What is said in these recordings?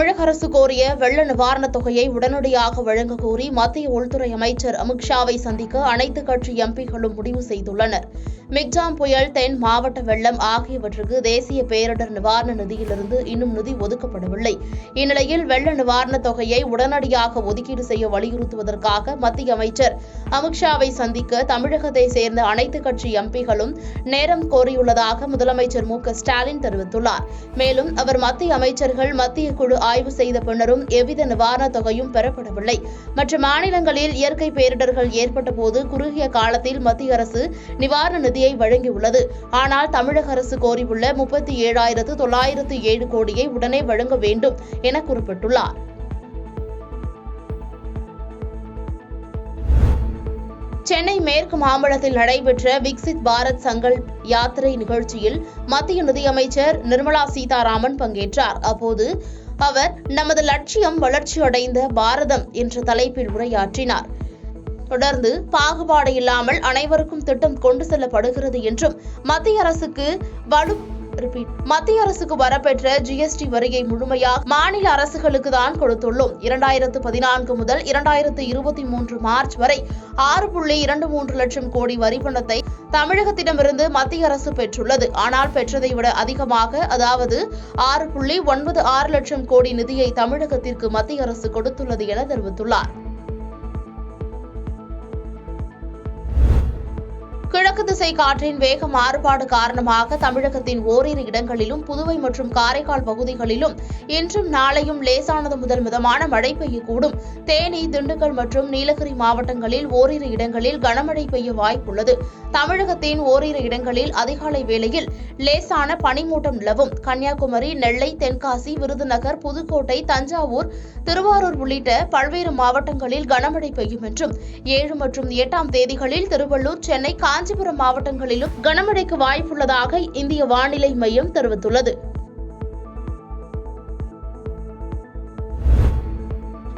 தமிழக அரசு கோரிய வெள்ள நிவாரணத் தொகையை உடனடியாக வழங்க கோரி மத்திய உள்துறை அமைச்சர் அமித்ஷாவை சந்திக்க அனைத்துக் கட்சி எம்பிக்களும் முடிவு செய்துள்ளனர். மிக்ஜாம் புயல், தென் மாவட்ட வெள்ளம் ஆகியவற்றுக்கு தேசிய பேரிடர் நிவாரண நிதியிலிருந்து இன்னும் நிதி ஒதுக்கப்படவில்லை. இந்நிலையில் வெள்ள நிவாரணத் தொகையை உடனடியாக ஒதுக்கீடு செய்ய வலியுறுத்துவதற்காக மத்திய அமைச்சர் அமித்ஷாவை சந்திக்க தமிழகத்தை சேர்ந்த அனைத்துக் கட்சி எம்பிக்களும் நேரம் கோரியுள்ளதாக முதலமைச்சர் மு.க.ஸ்டாலின் தெரிவித்துள்ளார். மேலும் அவர் மத்திய அமைச்சர்கள் மத்திய குழு ஆய்வு செய்த பின்னரும் எவ்வித நிவாரணத் தொகையும் பெறப்படவில்லை. மற்ற மாநிலங்களில் இயற்கை பேரிடர்கள் ஏற்பட்ட போது குறுகிய காலத்தில் மத்திய அரசு நிவாரண நிதியை வழங்கியுள்ளது. ஆனால் தமிழக அரசு கோரியுள்ள 37,907 கோடியை உடனே வழங்க வேண்டும் என குறிப்பிட்டுள்ளார். சென்னை மேற்கு மாம்பலத்தில் நடைபெற்ற விக்சித் பாரத் சங்கல்ப் யாத்திரை நிகழ்ச்சியில் மத்திய நிதியமைச்சர் நிர்மலா சீதாராமன் பங்கேற்றார். அப்போது அவர் நமது லட்சியம் வளர்ச்சியடைந்த பாரதம் என்ற தலைப்பில் உரையாற்றினார். தொடர்ந்து பாகுபாடு இல்லாமல் அனைவருக்கும் திட்டம் கொண்டு செல்லப்படுகிறது என்றும் மத்திய அரசுக்கு வரப்பெற்ற GST வரியை முழுமையாக மாநில அரசுகளுக்கு தான் கொடுத்துள்ளோம். 2014 முதல் 2023 மார்ச் வரை 6.23 லட்சம் கோடி வரி பணத்தை தமிழகத்திடமிருந்து மத்திய அரசு பெற்றுள்ளது. ஆனால் பெற்றதை விட அதிகமாக, அதாவது 6.96 லட்சம் கோடி நிதியை தமிழகத்திற்கு மத்திய அரசு கொடுத்துள்ளது என தெரிவித்துள்ளார். கிழக்கு திசை காற்றின் வேக மாறுபாடு காரணமாக தமிழகத்தின் ஓரிரு இடங்களிலும் புதுவை மற்றும் காரைக்கால் பகுதிகளிலும் இன்றும் நாளையும் லேசானது முதல் மிதமான மழை பெய்யக்கூடும். தேனி, திண்டுக்கல் மற்றும் நீலகிரி மாவட்டங்களில் ஓரிரு இடங்களில் கனமழை பெய்ய வாய்ப்புள்ளது. தமிழகத்தின் ஓரிரு இடங்களில் அதிகாலை வேளையில் லேசான பனிமூட்டம் நிலவும். கன்னியாகுமரி, நெல்லை, தென்காசி, விருதுநகர், புதுக்கோட்டை, தஞ்சாவூர், திருவாரூர் உள்ளிட்ட பல்வேறு மாவட்டங்களில் கனமழை பெய்யும் என்றும் 7 மற்றும் 8ஆம் தேதிகளில் திருவள்ளூர், சென்னை, காஞ்சிபுரம் மாவட்டங்களிலும் கனமழைக்கு வாய்ப்புள்ளதாக இந்திய வானிலை மையம் தெரிவித்துள்ளது.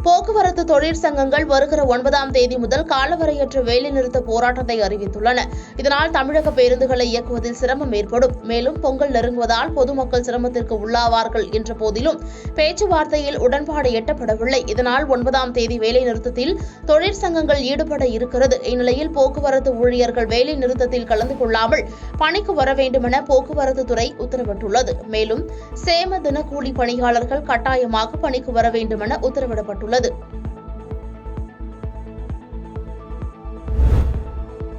போக்குவரத்து தொழிற்சங்கங்கள் வருகிற 9ஆம் தேதி முதல் காலவரையற்ற வேலைநிறுத்த போராட்டத்தை அறிவித்துள்ளன. இதனால் தமிழக பேருந்துகளை இயக்குவதில் சிரமம் ஏற்படும். மேலும் பொங்கல் நெருங்குவதால் பொதுமக்கள் சிரமத்திற்கு உள்ளாவார்கள் என்ற போதிலும் பேச்சுவார்த்தையில் உடன்பாடு எட்டப்படவில்லை. இதனால் 9ஆம் தேதி வேலைநிறுத்தத்தில் தொழிற்சங்கங்கள் ஈடுபட இருக்கிறது. இந்நிலையில் போக்குவரத்து ஊழியர்கள் வேலை நிறுத்தத்தில் கலந்து கொள்ளாமல் பணிக்கு வர வேண்டுமென போக்குவரத்து துறை உத்தரவிட்டுள்ளது. மேலும் சேம தின கூலி பணியாளர்கள் கட்டாயமாக பணிக்கு வர வேண்டுமென உத்தரவிடப்பட்டுள்ளது.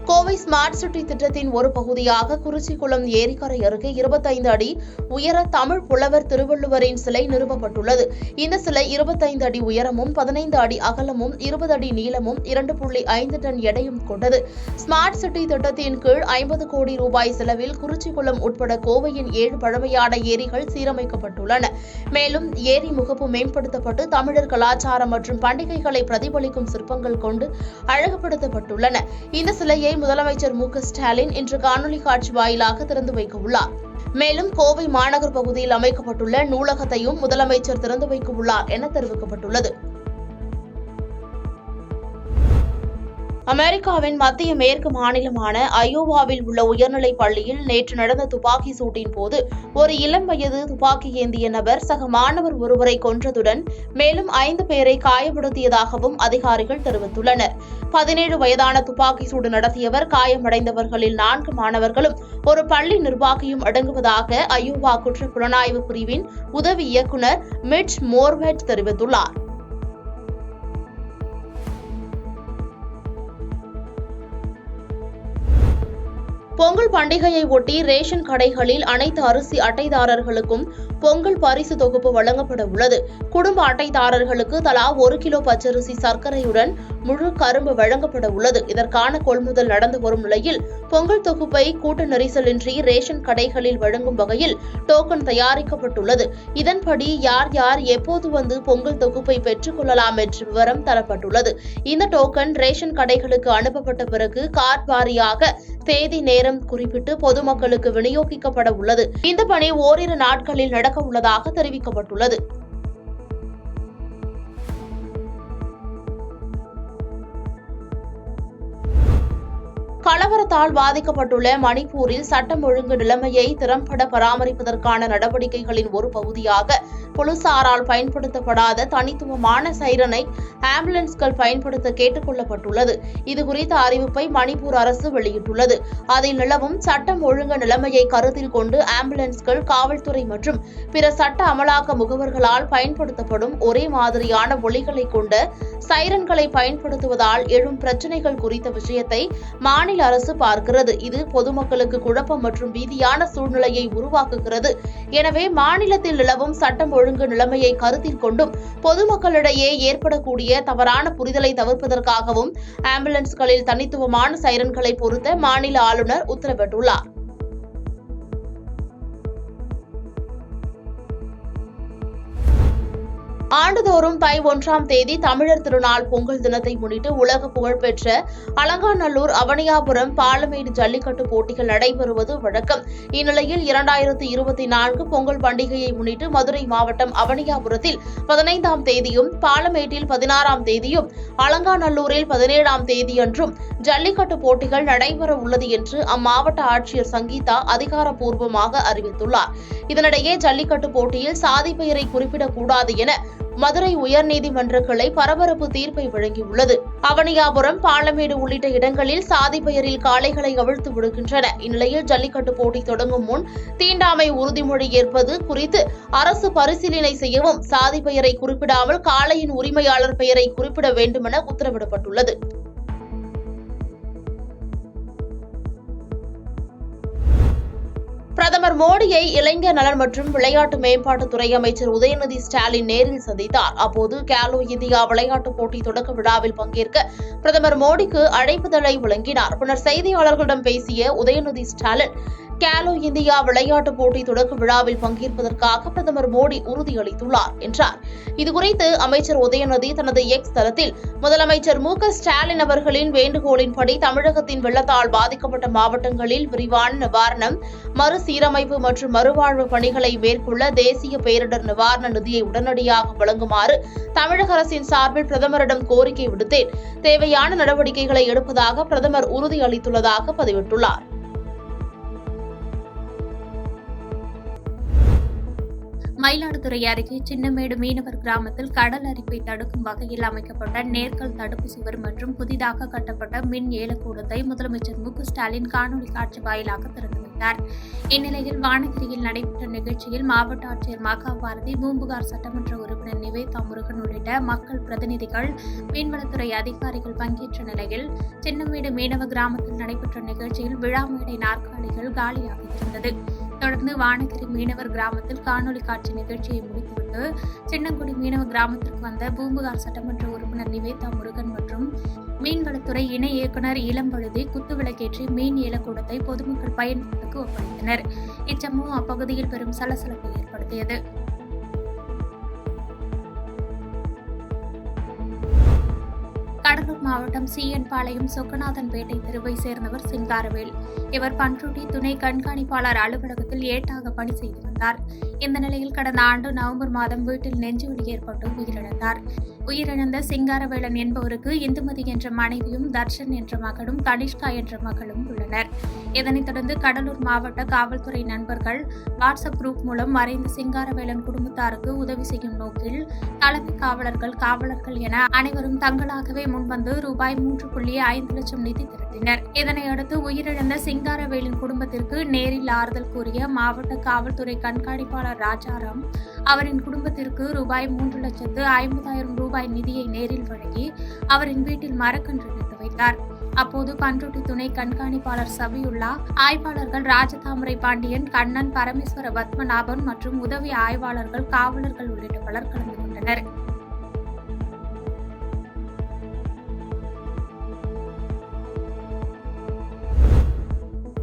கோவை ஸ்மார்ட் சிட்டி திட்டத்தின் ஒரு பகுதியாக குறிச்சிக்குளம் ஏரிக்கரை அருகே 25 அடி உயர தமிழ் புலவர் திருவள்ளுவரின் சிலை நிறுவப்பட்டுள்ளது. இந்த சிலை 25 அடி உயரமும் 15 அடி அகலமும் 20 அடி நீளமும் 2.5 டன் எடையும் கொண்டது. ஸ்மார்ட் சிட்டி திட்டத்தின் கீழ் 50 கோடி ரூபாய் செலவில் குறிச்சிக்குளம் உட்பட கோவையின் 7 பழமையான ஏரிகள் சீரமைக்கப்பட்டுள்ளன. மேலும் ஏரி முகப்பு மேம்படுத்தப்பட்டு தமிழர் கலாச்சாரம் மற்றும் பண்டிகைகளை பிரதிபலிக்கும் சிற்பங்கள் கொண்டு அழகுபடுத்தப்பட்டுள்ளன. இந்த சிலையை முதலமைச்சர் மு.க.ஸ்டாலின் இன்று காணொலி காட்சி வாயிலாக திறந்து வைக்க உள்ளார். மேலும் கோவை மாநகர் பகுதியில் அமைக்கப்பட்டுள்ள நூலகத்தையும் முதலமைச்சர் திறந்து வைக்க உள்ளார் என தெரிவிக்கப்பட்டுள்ளது. அமெரிக்காவின் மத்திய மேற்கு மாநிலமான அயோவாவில் உள்ள உயர்நிலைப் பள்ளியில் நேற்று நடந்த துப்பாக்கி சூட்டின் போது ஒரு இளம் வயது துப்பாக்கி ஏந்திய நபர் சக மாணவர் ஒருவரை கொன்றதுடன் மேலும் 5 பேரை காயப்படுத்தியதாகவும் அதிகாரிகள் தெரிவித்துள்ளனர். 17 வயதான துப்பாக்கி சூடு நடத்தியவர், காயமடைந்தவர்களில் 4 மாணவர்களும் ஒரு பள்ளி நிர்வாகியும் அடங்குவதாக அயோவா குற்ற புலனாய்வு பிரிவின் உதவி இயக்குநர் மிட்ச் மோர்வெட் தெரிவித்துள்ளார். பொங்கல் பண்டிகையை ஒட்டி ரேஷன் கடைகளில் அனைத்து அரிசி அட்டைதாரர்களுக்கும் பொங்கல் பரிசு தொகுப்பு வழங்கப்பட உள்ளது. குடும்ப அட்டைதாரர்களுக்கு தலா 1 கிலோ பச்சரிசி, சர்க்கரையுடன் முழு கரும்பு வழங்கப்பட உள்ளது. இதற்கான கொள்முதல் நடந்து வரும் நிலையில் பொங்கல் தொகுப்பை கூட்ட நெரிசலின்றி ரேஷன் கடைகளில் வழங்கும் வகையில் டோக்கன் தயாரிக்கப்பட்டுள்ளது. இதன்படி யார் யார் எப்போது வந்து பொங்கல் தொகுப்பை பெற்றுக் கொள்ளலாம் என்ற விவரம் தரப்பட்டுள்ளது. இந்த டோக்கன் ரேஷன் கடைகளுக்கு அனுப்பப்பட்ட பிறகு கார்டு வாரியாக தேதி, நேரம் குறிப்பிட்டு பொதுமக்களுக்கு விநியோகிக்கப்பட உள்ளது. இந்த பணி ஓரிரு நாட்களில் நடக்க உள்ளதாக தெரிவிக்கப்பட்டுள்ளது. கலவரத்தால் பாதிக்கப்பட்டுள்ள மணிப்பூரில் சட்டம் ஒழுங்கு நிலைமையை திறம்பட பராமரிப்பதற்கான நடவடிக்கைகளின் ஒரு பகுதியாக போலீசாரால் பயன்படுத்தப்படாத தனித்துவமான சைரனை ஆம்புலன்ஸ்கள் பயன்படுத்த கேட்டுக் கொள்ளப்பட்டுள்ளது. இதுகுறித்த அறிவிப்பை மணிப்பூர் அரசு வெளியிட்டுள்ளது. அதில் நிலவும் சட்டம் ஒழுங்கு நிலைமையை கருத்தில் கொண்டு ஆம்புலன்ஸ்கள் காவல்துறை மற்றும் பிற சட்ட அமலாக்க முகவர்களால் பயன்படுத்தப்படும் ஒரே மாதிரியான ஒலிகளை கொண்ட சைரன்களை பயன்படுத்துவதால் எழும் பிரச்சினைகள் குறித்த விஷயத்தை மாநில அரசு பார்க்கிறது. இது பொதுமக்களுக்கு குழப்பம் மற்றும் பீதியான சூழ்நிலையை உருவாக்குகிறது. எனவே மாநிலத்தில் நிலவும் சட்டம் ஒழுங்கு நிலைமையை கருத்தில் கொண்டும் பொதுமக்களிடையே ஏற்படக்கூடிய தவறான புரிதலை தவிர்ப்பதற்காகவும் ஆம்புலன்ஸ்களில் தனித்துவமான சைரன்களை பொருத்த மாநில ஆளுநர் உத்தரவிட்டுள்ளார். ஆண்டுதோறும் தை 1ஆம் தேதி தமிழர் திருநாள் பொங்கல் தினத்தை முன்னிட்டு உலக புகழ்பெற்ற அலங்காநல்லூர் அவனியாபுரம் பாலமேடு ஜல்லிக்கட்டு போட்டிகள் நடைபெறுவது வழக்கம். இந்நிலையில் 2024 பொங்கல் பண்டிகையை முன்னிட்டு மதுரை மாவட்டம் அவனியாபுரத்தில் 15ஆம் தேதியும் பாலமேட்டில் 16ஆம் தேதியும் அலங்காநல்லூரில் 17ஆம் தேதியன்றும் ஜல்லிக்கட்டு போட்டிகள் நடைபெற உள்ளது என்று அம்மாவட்ட ஆட்சியர் சங்கீதா அதிகாரப்பூர்வமாக அறிவித்துள்ளார். இதனிடையே ஜல்லிக்கட்டு போட்டியில் சாதி பெயரை குறிப்பிடக்கூடாது என மதுரை உயர்நீதிமன்ற கிளை பரபரப்பு தீர்ப்பை வழங்கியுள்ளது. அவனியாபுரம் பாலமேடு உள்ளிட்ட இடங்களில் சாதி பெயரில் காளைகளை அவிழ்த்து விடுகின்றன. இந்நிலையில் ஜல்லிக்கட்டு போட்டி தொடங்கும் முன் தீண்டாமை உறுதிமொழி ஏற்பது குறித்து அரசு பரிசீலனை செய்யவும் சாதி பெயரை குறிப்பிடாமல் காளையின் உரிமையாளர் பெயரை குறிப்பிட வேண்டுமென உத்தரவிடப்பட்டுள்ளது. பிரதமர் மோடியை இளைஞர் நலன் மற்றும் விளையாட்டு மேம்பாட்டுத்துறை அமைச்சர் உதயநிதி ஸ்டாலின் நேரில் சந்தித்தார். அப்போது கேலோ இந்தியா விளையாட்டுப் போட்டி தொடக்க விழாவில் பங்கேற்க பிரதமர் மோடிக்கு அழைப்புதழை வழங்கினார். பின்னர் செய்தியாளர்களிடம் பேசிய உதயநிதி ஸ்டாலின், கேலோ இந்தியா விளையாட்டுப் போட்டி தொடக்க விழாவில் பங்கேற்பதற்காக பிரதமர் மோடி உறுதியளித்துள்ளார் என்றார். இதுகுறித்து அமைச்சர் உதயநிதி தனது எக்ஸ் தளத்தில் முதலமைச்சர் மு.க.ஸ்டாலின் அவர்களின் வேண்டுகோளின்படி தமிழகத்தின் வெள்ளத்தால் பாதிக்கப்பட்ட மாவட்டங்களில் விரிவான நிவாரணம், மறுசீரமைப்பு மற்றும் மறுவாழ்வு பணிகளை மேற்கொள்ள தேசிய பேரிடர் நிவாரண நிதியை உடனடியாக வழங்குமாறு தமிழக அரசின் சார்பில் பிரதமரிடம் கோரிக்கை விடுத்தேன். தேவையான நடவடிக்கைகளை எடுப்பதாக பிரதமர் உறுதியளித்துள்ளதாக பதிவிட்டுள்ளார். மயிலாடுதுறை அருகே சின்னமேடு மீனவர் கிராமத்தில் கடல் அரிப்பை தடுக்கும் வகையில் அமைக்கப்பட்ட நேர்கல் தடுப்பு சுவர் மற்றும் புதிதாக கட்டப்பட்ட மின் ஏலக்கூடத்தை முதலமைச்சர் மு.க.ஸ்டாலின் காணொலி காட்சி வாயிலாக திறந்து வைத்தார். இந்நிலையில் வானகிரியில் நடைபெற்ற நிகழ்ச்சியில் மாவட்ட ஆட்சியர் மகாபாரதி, பூம்புகார் சட்டமன்ற உறுப்பினர் நிவேதா முருகன் உள்ளிட்ட மக்கள் பிரதிநிதிகள், மீன்வளத்துறை அதிகாரிகள் பங்கேற்ற நிலையில் சின்னமேடு மீனவ கிராமத்தில் நடைபெற்ற நிகழ்ச்சியில் விழா மேடை நாற்காலிகள் காலியாக இருந்தது. தொடர்ந்து வானகிரி மீனவர் கிராமத்தில் காணொலி காட்சி நிகழ்ச்சியை முடித்துவிட்டு சின்னங்குடி மீனவ கிராமத்திற்கு வந்த பூம்புகார் சட்டமன்ற உறுப்பினர் நிவேதா முருகன் மற்றும் மீன்வளத்துறை இணை இயக்குநர் இளம்பழுதி குத்துவிளக்கேற்றி மீன் ஏலக்கூடத்தை பொதுமக்கள் பயன்பாட்டுக்கு ஒப்படைத்தனர். இச்சம்பவம் அப்பகுதியில் பெரும் சலசலப்பை ஏற்படுத்தியது. கடலூர் மாவட்டம் சி.என். பாளையம் சொக்கநாதன்பேட்டை தெருவை சேர்ந்தவர் சிங்காரவேல். இவர் பண்ருட்டி துணை கண்காணிப்பாளர் அலுவலகத்தில் ஏட்டாக பணி செய்து வந்தார். இந்த நிலையில் கடந்த ஆண்டு நவம்பர் மாதம் வீட்டில் நெஞ்சுவலி ஏற்பட்டு உயிரிழந்தார். உயிரிழந்த சிங்காரவேலன் என்பவருக்கு இந்துமதி என்ற மனைவியும், தர்ஷன் என்ற மகனும், கனிஷ்கா என்ற மகளும் உள்ளனர். இதனைத் தொடர்ந்து கடலூர் மாவட்ட காவல்துறை நண்பர்கள் வாட்ஸ்அப் குரூப் மூலம் மறைந்த சிங்காரவேலன் குடும்பத்தாருக்கு உதவி செய்யும் நோக்கில் தலைமை காவலர்கள் என அனைவரும் தங்களாகவே முன்வந்து ரூபாய் 3.5 லட்சம் நிதி திரட்டினர். இதனையடுத்து உயிரிழந்த சிங்காரவேலின் குடும்பத்திற்கு நேரில் ஆறுதல் கூறிய மாவட்ட காவல்துறை கண்காணிப்பாளர் ராஜாராம், அவரின் குடும்பத்திற்கு ரூபாய் 3,50,000 ரூபாய் நிதியை நேரில் வழங்கி அவரின் வீட்டில் மரக்கன்று நட்டு வைத்தார். அப்போது பண்ருட்டி துணை கண்காணிப்பாளர் சபியுல்லா, ஆய்வாளர்கள் ராஜதாமரை பாண்டியன், கண்ணன், பரமேஸ்வர பத்மநாபன் மற்றும் உதவி ஆய்வாளர்கள், காவலர்கள் உள்ளிட்ட பலர் கலந்து கொண்டனர்.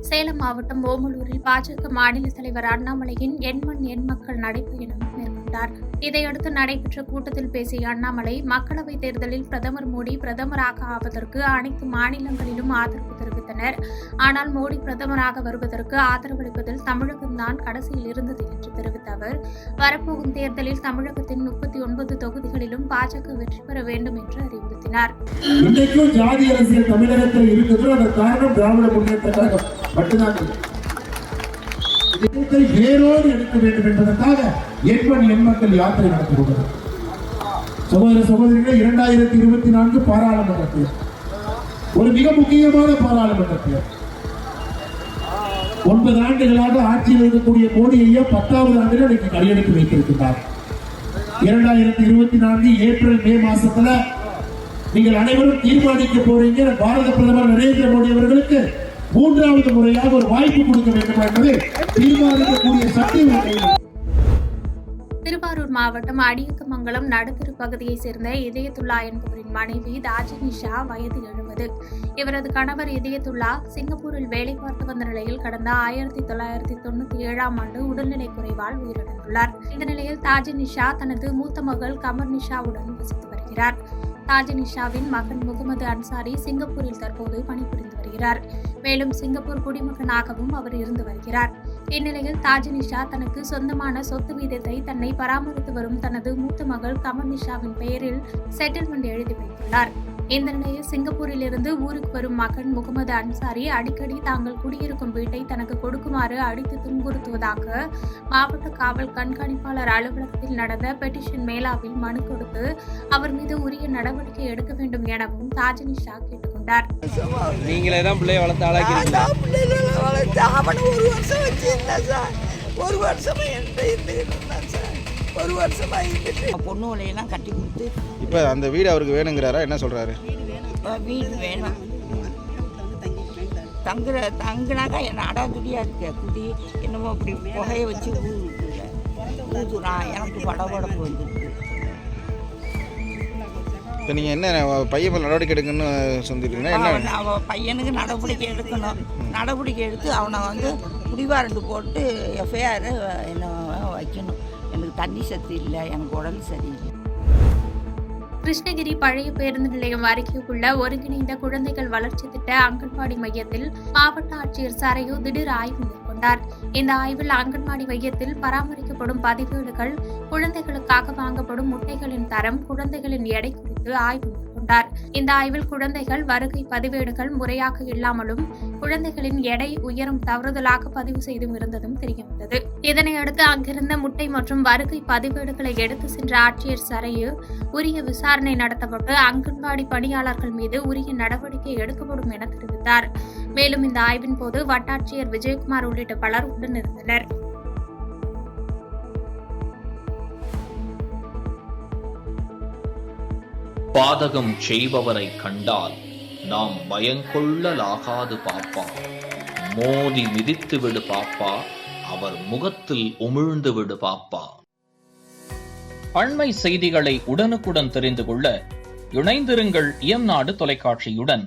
சேலம் மாவட்டம் ஓமலூரில் பாஜக மாநில தலைவர் அண்ணாமலையின் எண்மண் எண் மக்கள் நடைபயணம் மேற்கொண்டார். இதையடுத்து நடைபெற்ற கூட்டத்தில் பேசிய அண்ணாமலை, மக்களவைத் தேர்தலில் பிரதமர் மோடி பிரதமராக ஆவதற்கு அனைத்து மாநிலங்களிலும் ஆதரவு தெரிவித்தனர். ஆனால் மோடி பிரதமராக வருவதற்கு ஆதரவளிப்பதில் தமிழகம்தான் கடைசியில் இருந்தது என்று தெரிவித்த அவர், வரப்போகும் தேர்தலில் தமிழகத்தின் 39 தொகுதிகளிலும் பாஜக வெற்றி பெற வேண்டும் என்று அறிவுறுத்தினார். இன்றைக்கும் ஜாதி அரசியல் தமிழகத்தில் இருக்கிறது. அதற்கு காரணம் திராவிட முன்னேற்ற கழகம் மட்டும்தான். வேரோடு எடுக்க வேண்டும் என்பதற்காக எண் மக்கள் யாத்திரை நடத்துகிறது. சகோதர சகோதரிகளே, 2024 பாராளுமன்ற தேர்தல் ஒரு மிக முக்கியமான பாராளுமன்ற தேர்தல். 9 ஆண்டுகளாக ஆட்சியில் இருக்கக்கூடிய மோடி ஐயா 10வது ஆண்டில் இன்னைக்கு கையெழுத்து வைத்திருக்கிறார். 2024 ஏப்ரல் மே மாசத்துல நீங்கள் அனைவரும் தீர்மானிக்க போறீங்க. பாரத பிரதமர் நரேந்திர மோடி அவர்களுக்கு 3வது முறையாக ஒரு வாய்ப்பு கொடுக்க வேண்டும் என்பதை தீர்மானிக்கக்கூடிய சக்தி உண்டு. திருவாரூர் மாவட்டம் அடியக்கமங்கலம் நடுத்தரு பகுதியைச் சேர்ந்த இதயத்துல்லா என்பவரின் மனைவி தாஜினிஷா, வயது 70. இவரது கணவர் இதயத்துல்லா சிங்கப்பூரில் வேலை பார்த்து வந்த நிலையில் கடந்த 1997ஆம் ஆண்டு உடல்நிலை குறைவால் உயிரிழந்துள்ளார். இந்த நிலையில் தாஜினிஷா தனது மூத்த மகள் கமர்னிஷாவுடன் வசித்து வருகிறார். தாஜினிஷாவின் மகன் முகமது அன்சாரி சிங்கப்பூரில் தற்போது பணிபுரிந்து வருகிறார். மேலும் சிங்கப்பூர் குடிமகனாகவும் அவர் இருந்து வருகிறார். இந்நிலையில் தாஜினிஷா தனக்கு சொந்தமான சொத்து வீதத்தை தன்னை பராமரித்து வரும் தனது மூத்த மகள் கமர்னிஷாவின் பெயரில் செட்டில்மெண்ட் எழுதி வைத்துள்ளார். இந்த நிலையில் சிங்கப்பூரில் இருந்து ஊருக்கு வரும் மகன் முகமது அன்சாரி அடிக்கடி தாங்கள் குடியிருக்கும் வீட்டை தனக்கு கொடுக்குமாறு அடித்து துன்புறுத்துவதாக மாவட்ட காவல் கண்காணிப்பாளர் அலுவலகத்தில் நடந்த பெட்டிஷன் மேளாவில் மனு கொடுத்து அவர் மீது உரிய நடவடிக்கை எடுக்க வேண்டும் எனவும் தாஜினிஷா கேட்டுக்கொண்டார். நீங்களே தான் பிள்ளைய வளர்த்து ஆளாக்கிறீங்களா? ஒரு வருஷமா ஒரு வருஷமா பொண்ணு வலையெல்லாம் கட்டி கொடுத்து இப்போ அந்த வீடு அவருக்கு வேணுங்கிறாரா? என்ன சொல்றாரு? வீடு வேணும், தங்குனாக்கா என்ன அடாதுடியா இருக்க குடி என்னமோ அப்படி புகையை வச்சு ஊதுறான். எனக்கு படபடப்பு வந்துருக்கு. இப்போ நீங்கள் என்ன பையன் மேல் நடவடிக்கை எடுக்கணும்னு சொல்லியிருக்கீங்கன்னா அவன் பையனுக்கு நடவடிக்கை எடுக்கணும். நடவடிக்கை எடுத்து அவனை குடிவாரண்டு போட்டு எஃப்ஐஆர் என்ன வைக்கணும். எனக்கு தண்ணி சத்து இல்லை, எனக்கு உடல் சரியில்லை. கிருஷ்ணகிரி பழைய பேருந்து நிலையம் அருகே உள்ள ஒருங்கிணைந்த குழந்தைகள் வளர்ச்சி திட்ட அங்கன்வாடி மையத்தில் மாவட்ட ஆட்சியர் சரையு திடீர் ஆய்வு மேற்கொண்டார். இந்த ஆய்வில் அங்கன்வாடி மையத்தில் பராமரிக்கப்படும் பதிவேடுகள், குழந்தைகளுக்காக வாங்கப்படும் முட்டைகளின் தரம், குழந்தைகளின் எடை குறித்து ஆய்வு மேற்கொண்டார். இந்த ஆய்வில் குழந்தைகள் வருகை பதிவேடுகள் முறையாக இல்லாமலும் குழந்தைகளின் எடை, உயரம் தவறுதலாக பதிவு செய்தும் இருந்ததும் தெரியவந்தது. இதனையடுத்து அங்கிருந்த முட்டை மற்றும் வருகை பதிவேடுகளை எடுத்து சென்ற ஆட்சியர் சரையு உரிய விசாரணை நடத்தப்பட்டு அங்கன்வாடி பணியாளர்கள் மீது உரிய நடவடிக்கை எடுக்கப்படும் என தெரிவித்தார். மேலும் இந்த ஆய்வின் போது வட்டாட்சியர் விஜயகுமார் உள்ளிட்ட பலர் உடனிருந்தனர். பாதகம் செய்பவரை கண்டால் நாம் பயங்கொள்ளலாகாது பாப்பா. மோதி மிதித்து விடு பாப்பா, அவர் முகத்தில் உமிழ்ந்து விடு பாப்பா. அண்மை செய்திகளை உடனுக்குடன் தெரிந்து கொள்ள இணைந்திருங்கள் இயம்நாடு தொலைக்காட்சியுடன்.